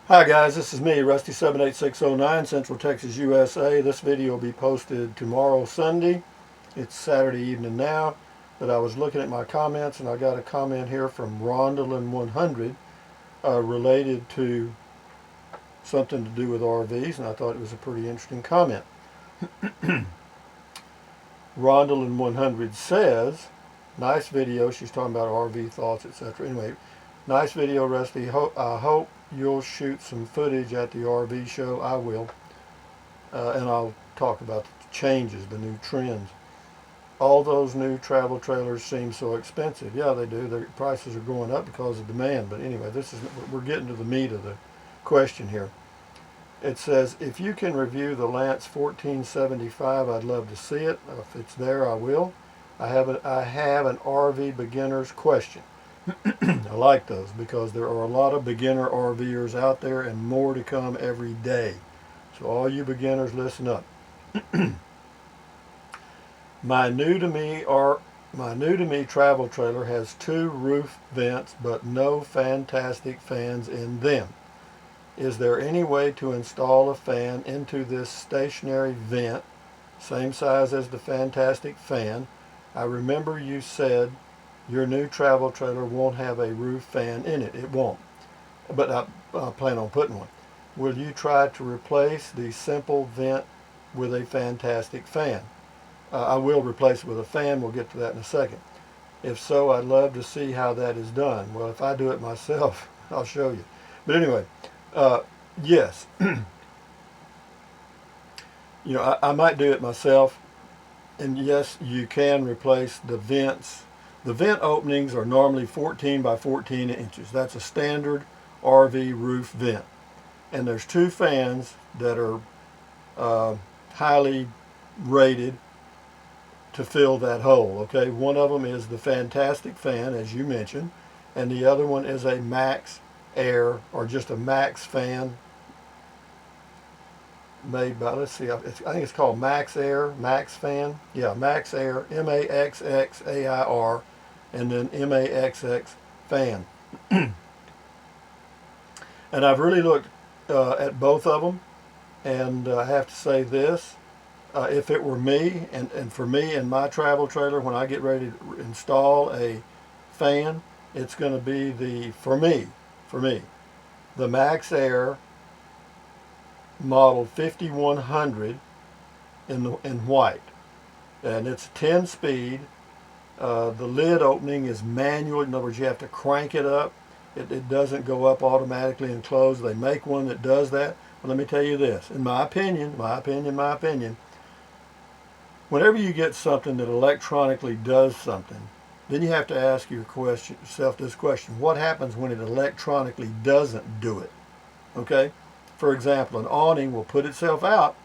Hi guys, this is me, Rusty78609, Central Texas, USA. This video will be posted tomorrow, Sunday. It's Saturday evening now, but I was looking at my comments and I got a comment here from Rondolin100 related to something to do with RVs, and I thought it was a pretty interesting comment. Rondolin100 says, nice video. She's talking about RV thoughts, etc. Anyway, nice video, Rusty. I hope you'll shoot some footage at the RV show. I will. And I'll talk about the changes, the new trends. All those new travel trailers seem so expensive. Yeah, they do. Their prices are going up because of demand. But anyway, we're getting to the meat of the question here. It says, if you can review the Lance 1475, I'd love to see it. If it's there, I will. I have an RV beginner's question. I like those because there are a lot of beginner RVers out there and more to come every day. So all you beginners, listen up. My new to me travel trailer has 2 roof vents but no fantastic fans in them. Is there any way to install a fan into this stationary vent, same size as the fantastic fan? I remember you said your new travel trailer won't have a roof fan in it. It won't, but I plan on putting one. Will you try to replace the simple vent with a fantastic fan? I will replace it with a fan. We'll get to that in a second. If so, I'd love to see how that is done. Well, if I do it myself, I'll show you. But anyway, yes. I might do it myself. And yes, you can replace the vents. The vent openings are normally 14 by 14 inches. That's a standard RV roof vent. And there's 2 fans that are highly rated to fill that hole. Okay, one of them is the Fantastic fan, as you mentioned, and the other one is a MaxxAir, or just a Max fan, made by, let's see, I think it's called MaxxAir, Max fan. Yeah, MaxxAir, MaxxAir, and then MaxX fan. And I've really looked at both of them, and I have to say this, if it were me, and for me in my travel trailer, when I get ready to install a fan, it's going to be for me, the MaxxAir model 5100 in white, and it's 10 speed. The lid opening is manual. In other words, you have to crank it up. It doesn't go up automatically and close. They make one that does that. But let me tell you this, in my opinion, whenever you get something that electronically does something, then you have to ask yourself this question: what happens when it electronically doesn't do it? Okay? For example, an awning will put itself out.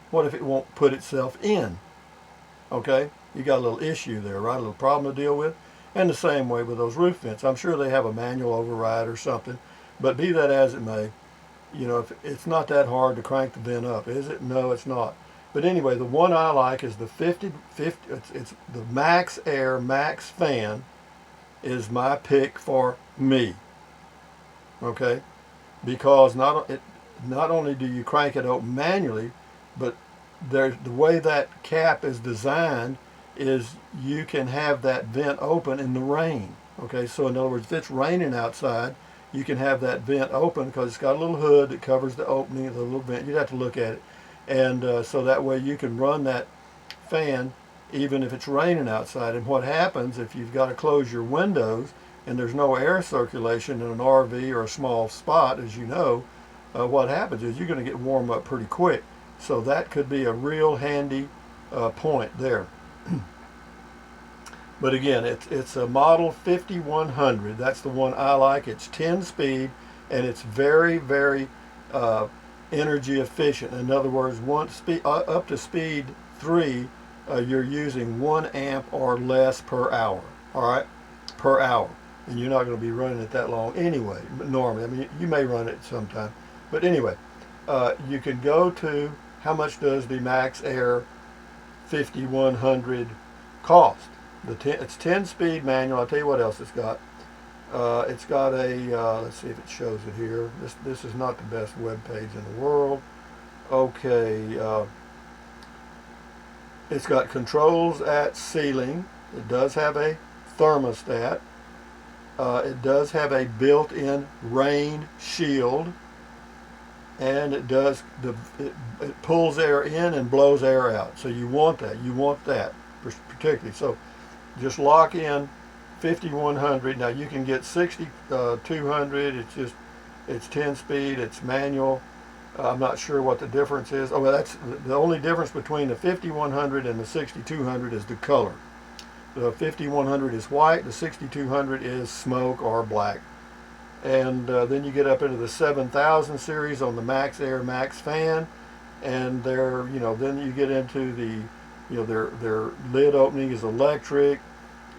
What if it won't put itself in? Okay? You got a little issue there, right? A little problem to deal with. And the same way with those roof vents. I'm sure they have a manual override or something. But be that as it may, if it's not that hard to crank the vent up, is it? No, it's not. But anyway, the one I like is the it's the MaxxAir Max fan is my pick for me. Okay? Because not only do you crank it open manually, but the way that cap is designed is you can have that vent open in the rain. Okay, so in other words, if it's raining outside, you can have that vent open because it's got a little hood that covers the opening of the little vent. You'd have to look at it. And so that way you can run that fan even if it's raining outside. And what happens if you've got to close your windows and there's no air circulation in an RV or a small spot, as you know, what happens is you're going to get warm up pretty quick. So that could be a real handy point there. But again, it's a model 5100. That's the one I like. It's 10 speed and it's very, very energy efficient. In other words, up to speed 3, you're using 1 amp or less per hour. All right, per hour, and you're not going to be running it that long anyway. Normally, I mean, you may run it sometime, but anyway, you can go to how much does the MaxxAir 5100 cost? It's 10 speed manual. I'll tell you what else it's got. It's got a, let's see if it shows it here. This is not the best web page in the world. Okay, it's got controls at ceiling. It does have a thermostat. It does have a built-in rain shield, and it pulls air in and blows air out. So you want that. You want that particularly. So just lock in 5100. Now you can get 6200. It's 10 speed. It's manual. I'm not sure what the difference is. Oh, well, that's the only difference between the 5100 and the 6200 is the color. The 5100 is white. The 6200 is smoke or black. And then you get up into the 7000 series on the MaxxAir Max fan, and then you get into the, their lid opening is electric.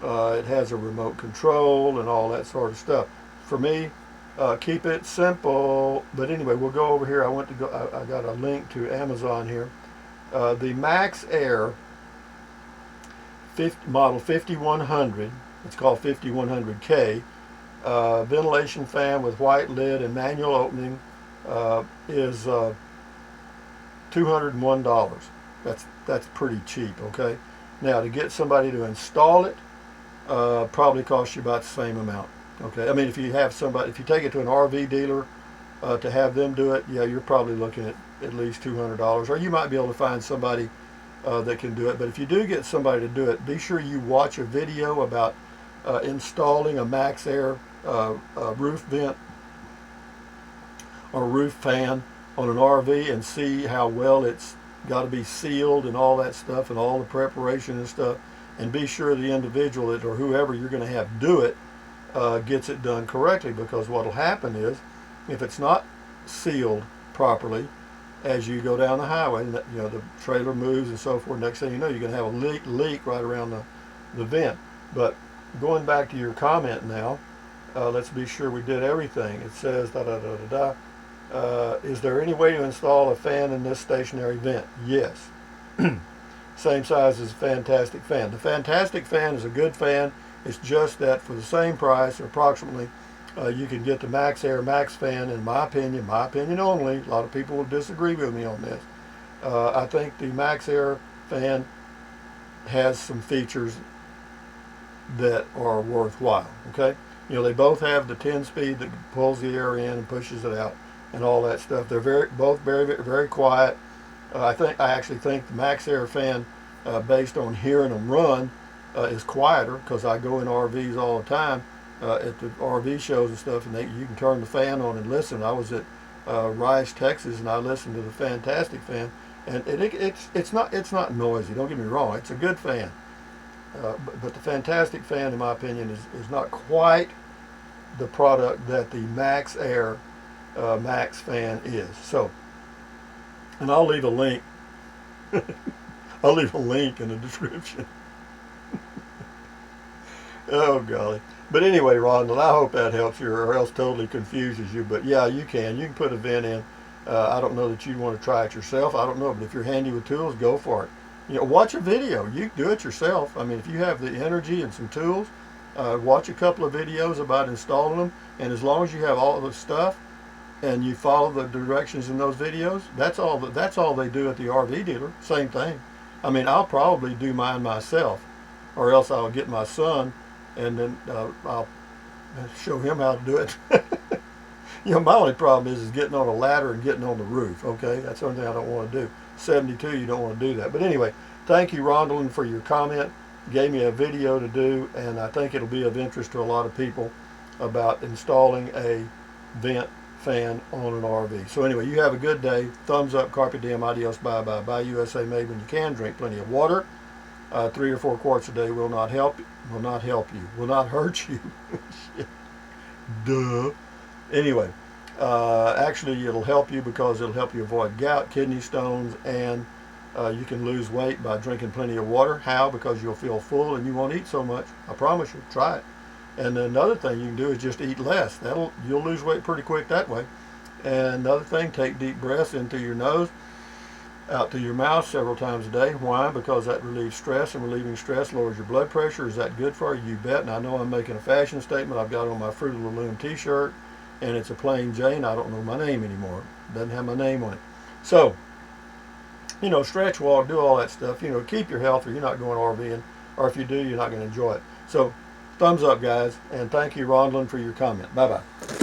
It has a remote control and all that sort of stuff. For me, keep it simple. But anyway, we'll go over here. I got a link to Amazon here. The MaxxAir model 5100. It's called 5100K. Ventilation fan with white lid and manual opening is $201. That's pretty cheap. Okay. Now to get somebody to install it, probably costs you about the same amount. Okay. I mean, if you take it to an RV dealer to have them do it, yeah, you're probably looking at least $200. Or you might be able to find somebody that can do it. But if you do get somebody to do it, be sure you watch a video about installing a MaxxAir roof vent or roof fan on an RV and see how well it's got to be sealed and all that stuff and all the preparation and stuff, and be sure the individual or whoever you're going to have do it gets it done correctly, because what will happen is, if it's not sealed properly, as you go down the highway, the trailer moves and so forth, next thing you know, you're going to have a leak right around the vent. But going back to your comment now, let's be sure we did everything. It says is there any way to install a fan in this stationary vent? Yes. Same size as a Fantastic fan. The Fantastic fan is a good fan. It's just that for the same price, or approximately, you can get the MaxxAir Max fan. In my opinion only, a lot of people will disagree with me on this. I think the MaxxAir fan has some features that are worthwhile. Okay, they both have the 10 speed that pulls the air in and pushes it out and all that stuff. They're both very, very quiet. I actually think the MaxxAir fan, based on hearing them run, is quieter, because I go in RVs all the time at the RV shows and stuff, and you can turn the fan on and listen. I was at Rice, Texas, and I listened to the Fantastic fan, and it's not noisy. Don't get me wrong; it's a good fan. But the Fantastic fan, in my opinion, is not quite the product that the MaxxAir Max fan is. So, and I'll leave a link. I'll leave a link in the description. Oh golly. But anyway, Rhonda, I hope that helps you, or else totally confuses you. But yeah, you can put a vent in. I don't know that you'd want to try it yourself. I don't know, but if you're handy with tools, go for it. Watch a video. You do it yourself. I mean, if you have the energy and some tools, watch a couple of videos about installing them. And as long as you have all of the stuff and you follow the directions in those videos, that's all they do at the RV dealer. Same thing. I mean, I'll probably do mine myself, or else I'll get my son and then I'll show him how to do it. My only problem is getting on a ladder and getting on the roof. Okay, that's the only thing I don't want to do. 72, you don't want to do that. But anyway, thank you, Rondalyn, for your comment. Gave me a video to do, and I think it'll be of interest to a lot of people about installing a vent fan on an RV. So anyway, you have a good day. Thumbs up, carpe diem, adios, bye bye. Buy USA made when you can. Drink plenty of water. 3 or 4 quarts a day will not hurt you. Duh. Anyway, actually it'll help you, because it'll help you avoid gout, kidney stones, and you can lose weight by drinking plenty of water. How? Because you'll feel full and you won't eat so much. I promise you. Try it. And another thing you can do is just eat less. You'll lose weight pretty quick that way. And another thing, take deep breaths into your nose out through your mouth several times a day. Why? Because that relieves stress, and relieving stress lowers your blood pressure. Is that good for you? You bet. And I know I'm making a fashion statement. I've got on my Fruit of the Loom t-shirt, and it's a plain Jane. I don't know my name anymore. It doesn't have my name on it. So, you know, stretch, walk, do all that stuff. You know, keep your health, or you're not going RVing, or if you do, you're not going to enjoy it. So, thumbs up, guys, and thank you, Rondlin, for your comment. Bye-bye.